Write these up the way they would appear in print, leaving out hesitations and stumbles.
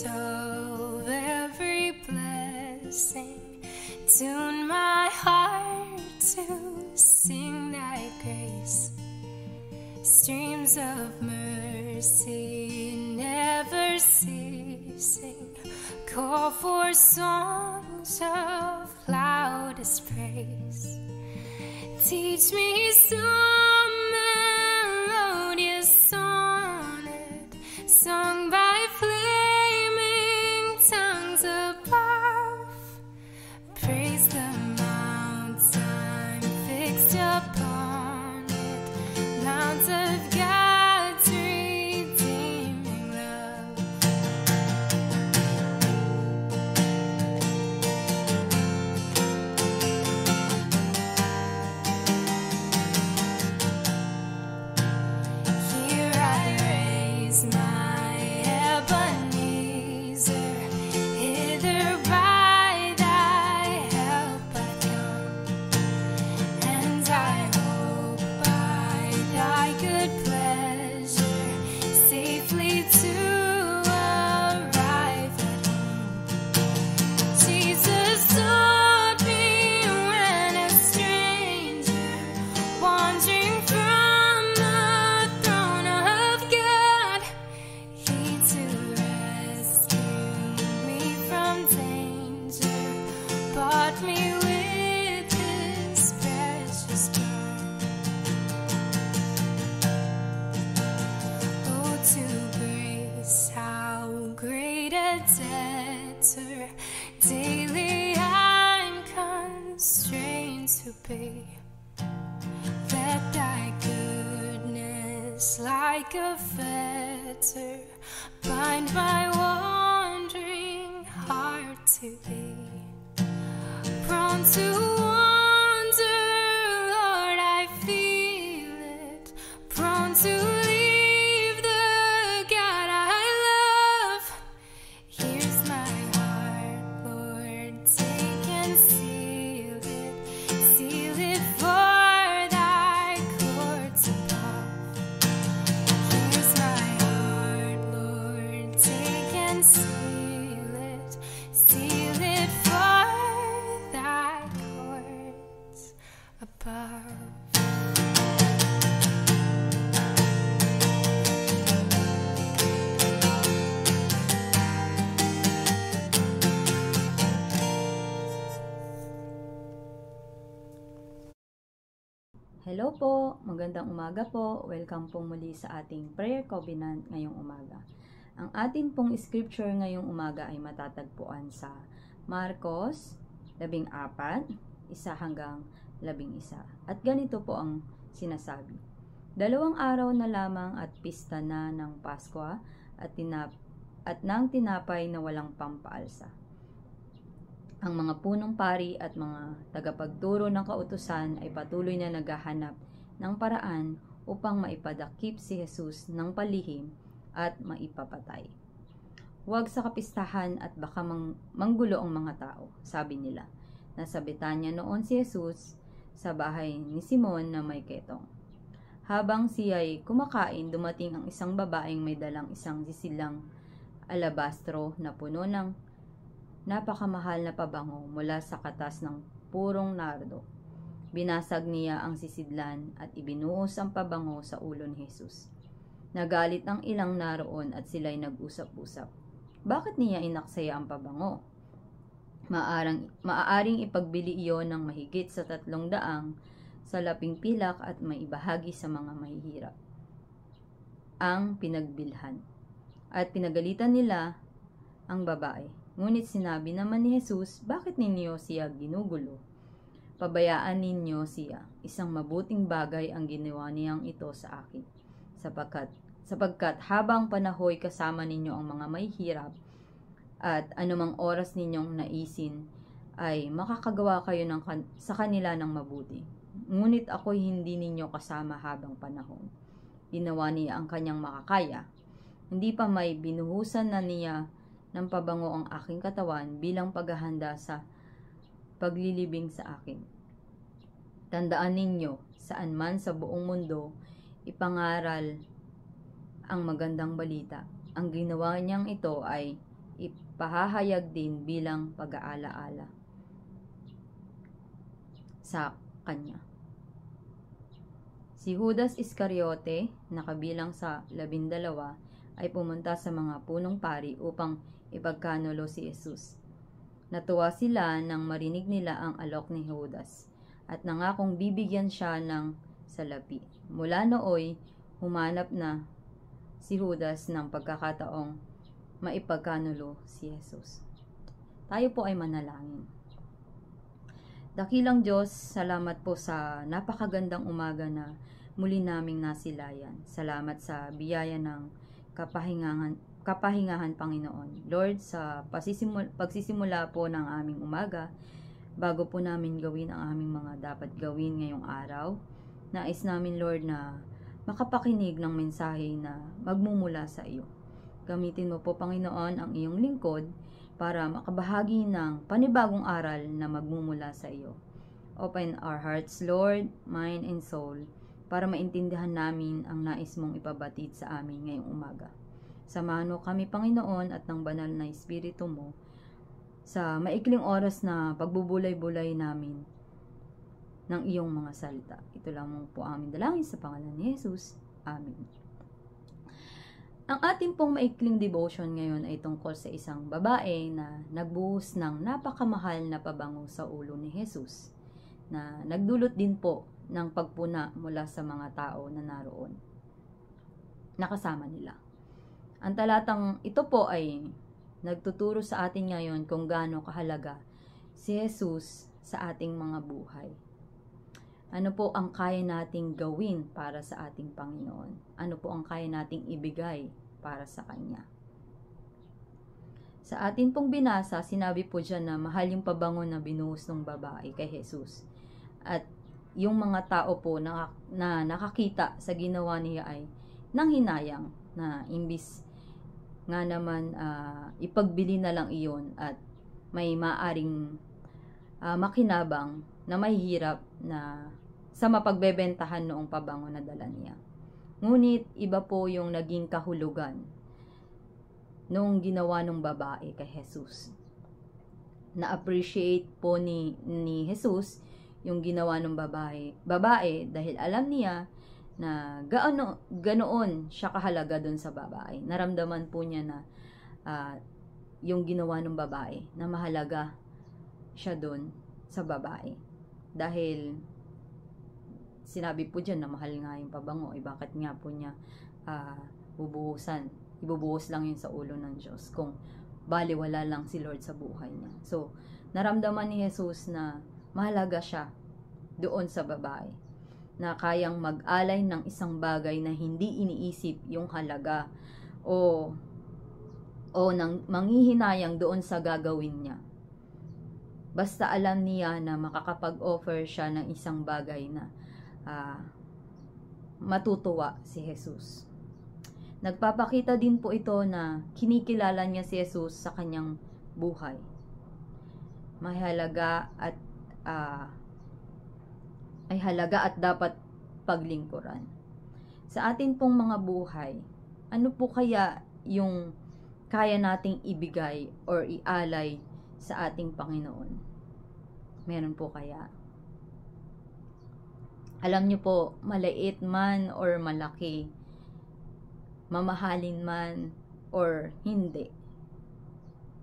of every blessing. Tune my heart to sing thy grace. Streams of mercy never ceasing, call for songs of loudest praise. Teach me some melodious sonnet sung by flaming tongues above. Praise the mountain fixed upon it, Mount of God's redeeming love. Here I raise my Ebenezer, hither by thy help I come, and I hope by thy good pleasure safely to arrive at home. Jesus taught me when a stranger, wandering from the throne of God, he to rescue me from danger, bought me with his precious blood. Oh, to grace, how great a debtor daily I'm constrained to be. Let thy goodness like a fetter bind my wandering heart to thee. Prone to wander, Lord, I feel it. Prone to leave the God I love. Here's my heart, Lord, take and seal it for thy courts above. Here's my heart, Lord, take and seal it for thy courts above. Hello po, magandang umaga po. Welcome po muli sa ating prayer covenant ngayong umaga. Ang atin pong scripture ngayong umaga ay matatagpuan sa Marcos 14, 1-11. At ganito po ang sinasabi. 2 araw na lamang at pista na ng Paskwa at ng tinapay na walang pampaalsa. Ang mga punong pari at mga tagapagturo ng kautusan ay patuloy na naghahanap ng paraan upang maipadakip si Jesus ng palihim at maipapatay. Huwag sa kapistahan at baka manggulo ang mga tao, sabi nila. Nasa Betanya noon si Jesus sa bahay ni Simon na may ketong. Habang siya'y kumakain, dumating ang isang babaeng may dalang isang sisilang alabastro na puno ng napakamahal na pabango mula sa katas ng purong nardo. Binasag niya ang sisidlan at ibinuhos ang pabango sa ulo ni Jesus. Nagalit ang ilang naroon at sila'y nag-usap-usap. Bakit niya inaksaya ang pabango? Maaaring ipagbili iyon ng mahigit sa 300 sa laping pilak at maibahagi sa mga mahihirap. Ang pinagbilhan. At pinagalitan nila ang babae. Ngunit sinabi naman ni Jesus, bakit ninyo siya ginugulo? Pabayaan ninyo siya. Isang mabuting bagay ang ginawa niyang ito sa akin. Sapagkat habang panahoy kasama ninyo ang mga may hirap at anumang oras ninyong naisin, ay makakagawa kayo sa kanila ng mabuti. Ngunit ako'y hindi ninyo kasama habang panahon. Ginawa niya ang kanyang makakaya. Hindi pa may binuhusan na niya ng pabango ang aking katawan bilang paghahanda sa paglilibing sa akin. Tandaan ninyo, saan man sa buong mundo, ipangaral ang magandang balita. Ang ginawa niyang ito ay pahahayag din bilang pag-aalaala sa kanya. Si Judas Iscariote, na kabilang sa 12, ay pumunta sa mga punong pari upang ipagkanulo si Jesus. Natuwa sila nang marinig nila ang alok ni Judas at nangakong bibigyan siya ng salapi. Mula nooy, humanap na si Judas ng pagkakataong maipagkanulo si Jesus. Tayo po ay manalangin. Dakilang Diyos, salamat po sa napakagandang umaga na muli naming nasilayan. Salamat sa biyaya ng kapahingahan, Panginoon. Lord, sa pagsisimula po ng aming umaga, bago po namin gawin ang aming mga dapat gawin ngayong araw, nais namin, Lord, na makapakinig ng mensahe na magmumula sa iyo. Gamitin mo po, Panginoon, ang iyong lingkod para makabahagi ng panibagong aral na magmumula sa iyo. Open our hearts, Lord, mind and soul, para maintindihan namin ang nais mong ipabatid sa amin ngayong umaga. Samahan mo kami, Panginoon, at ng banal na Espiritu mo sa maikling oras na pagbubulay-bulay namin ng iyong mga salita. Ito lamang po aming dalangin sa pangalan ni Jesus. Amen. Ang ating pong maikling devotion ngayon ay tungkol sa isang babae na nagbuhos ng napakamahal na pabango sa ulo ni Jesus, na nagdulot din po ng pagpuna mula sa mga tao na naroon, nakasama nila. Ang talatang ito po ay nagtuturo sa atin ngayon kung gaano kahalaga si Jesus sa ating mga buhay. Ano po ang kaya nating gawin para sa ating Panginoon? Ano po ang kaya nating ibigay para sa Kanya? Sa atin pong binasa, sinabi po dyan na mahal yung pabango na binuhos ng babae kay Jesus. At yung mga tao po na nakakita sa ginawa niya ay nanghinayang na imbis nga naman ipagbili na lang iyon at may maaring makinabang na mahihirap na sa mapagbebentahan noong pabango na dala niya. Ngunit iba po yung naging kahulugan noong ginawa ng babae kay Jesus. Na-appreciate po ni Jesus yung ginawa ng babae dahil alam niya na ganoon siya kahalaga doon sa babae. Naramdaman po niya na yung ginawa ng babae, na mahalaga siya doon sa babae. Dahil sinabi po dyan na mahal nga yung pabango, bakit nga po niya ibubuhos lang yun sa ulo ng Diyos kung baliwala lang si Lord sa buhay niya. So, naramdaman ni Jesus na mahalaga siya doon sa babae, na kayang mag-alay ng isang bagay na hindi iniisip yung halaga o nang manghihinayang doon sa gagawin niya. Basta alam niya na makakapag-offer siya ng isang bagay na matutuwa si Jesus. Nagpapakita din po ito na kinikilala niya si Jesus sa kanyang buhay. Mahalaga at ay halaga at dapat paglingkuran. Sa atin pong mga buhay, ano po kaya yung kaya nating ibigay or ialay sa ating Panginoon? Meron po kaya? Alam niyo po, maliit man or malaki, mamahalin man or hindi,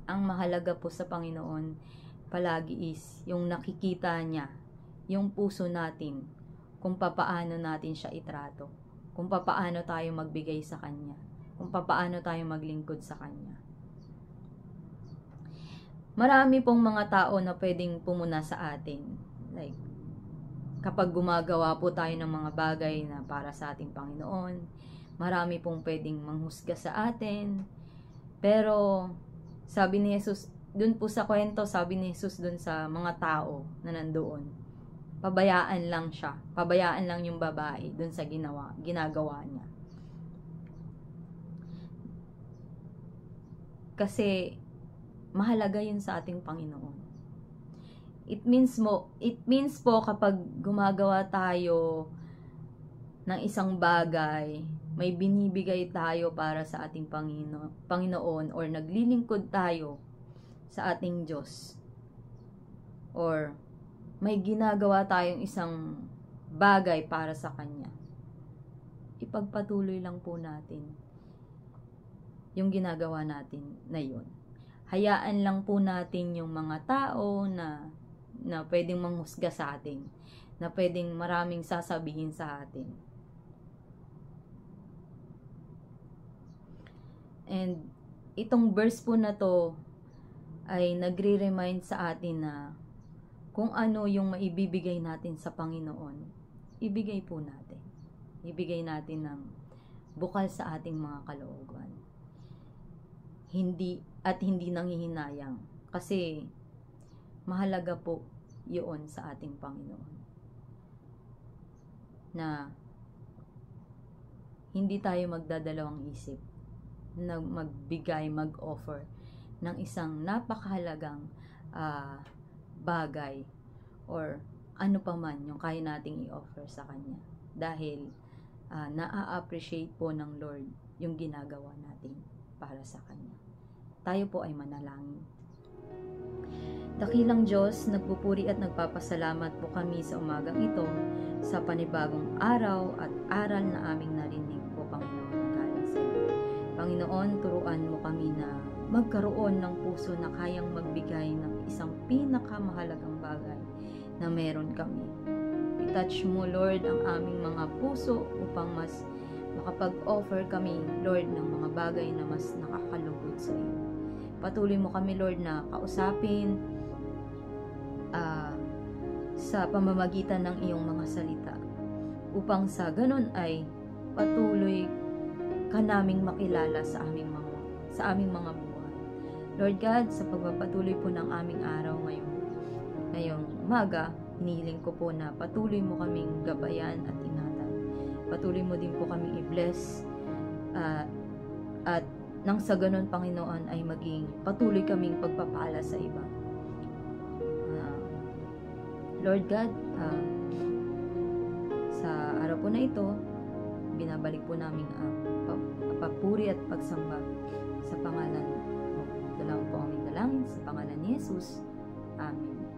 ang mahalaga po sa Panginoon palagi is yung nakikita niya, yung puso natin, kung papaano natin siya itrato, kung papaano tayo magbigay sa Kanya, kung papaano tayo maglingkod sa Kanya. Marami pong mga tao na pwedeng pumuna sa atin. Like, kapag gumagawa po tayo ng mga bagay na para sa ating Panginoon, marami pong pwedeng manghusga sa atin. Pero, sabi ni Jesus, dun po sa kwento, sabi ni Jesus dun sa mga tao na nandoon, pabayaan lang siya. Pabayaan lang yung babae dun sa ginagawa niya. Kasi, mahalaga yun sa ating Panginoon. It means po kapag gumagawa tayo ng isang bagay may binibigay tayo para sa ating Panginoon, or naglilingkod tayo sa ating Diyos, or may ginagawa tayong isang bagay para sa Kanya, ipagpatuloy lang po natin yung ginagawa natin na yun. Hayaan lang po natin yung mga tao na pwedeng manghusga sa atin, na pwedeng maraming sasabihin sa atin. And itong verse po na to ay nagre-remind sa atin na kung ano yung maibibigay natin sa Panginoon, ibigay po natin. Ibigay natin ng bukal sa ating mga kalooban. Hindi nanghihinayang, kasi mahalaga po yun sa ating Panginoon, na hindi tayo magdadalawang isip na magbigay, mag-offer ng isang napakahalagang bagay or ano pa man yung kaya nating i-offer sa Kanya, dahil na-appreciate po ng Lord yung ginagawa natin para sa Kanya. Tayo po ay manalangin. Dakilang Diyos, nagpupuri at nagpapasalamat po kami sa umagang ito sa panibagong araw at aral na aming narinig po, Panginoon, na galing sa iyo. Panginoon, turuan mo kami na magkaroon ng puso na kayang magbigay ng isang pinakamahalagang bagay na meron kami. I-touch mo, Lord, ang aming mga puso upang mas makapag-offer kami, Lord, ng mga bagay na mas nakakalugod sa iyo. Patuloy mo kami, Lord, na kausapin sa pamamagitan ng iyong mga salita, upang sa ganun ay patuloy ka naming makilala sa aming mga buhay. Lord God, sa pagpapatuloy po ng aming araw ngayong umaga, hinihiling ko po na patuloy mo kaming gabayan at ingatan. Patuloy mo din po kaming i-bless at nang sa ganun, Panginoon, ay maging patuloy kaming pagpapala sa iba. Lord God, sa araw po na ito, binabalik po namin ang papuri at pagsamba sa pangalan mo. Ito lang po aming dalangin sa pangalan ni Jesus. Amen.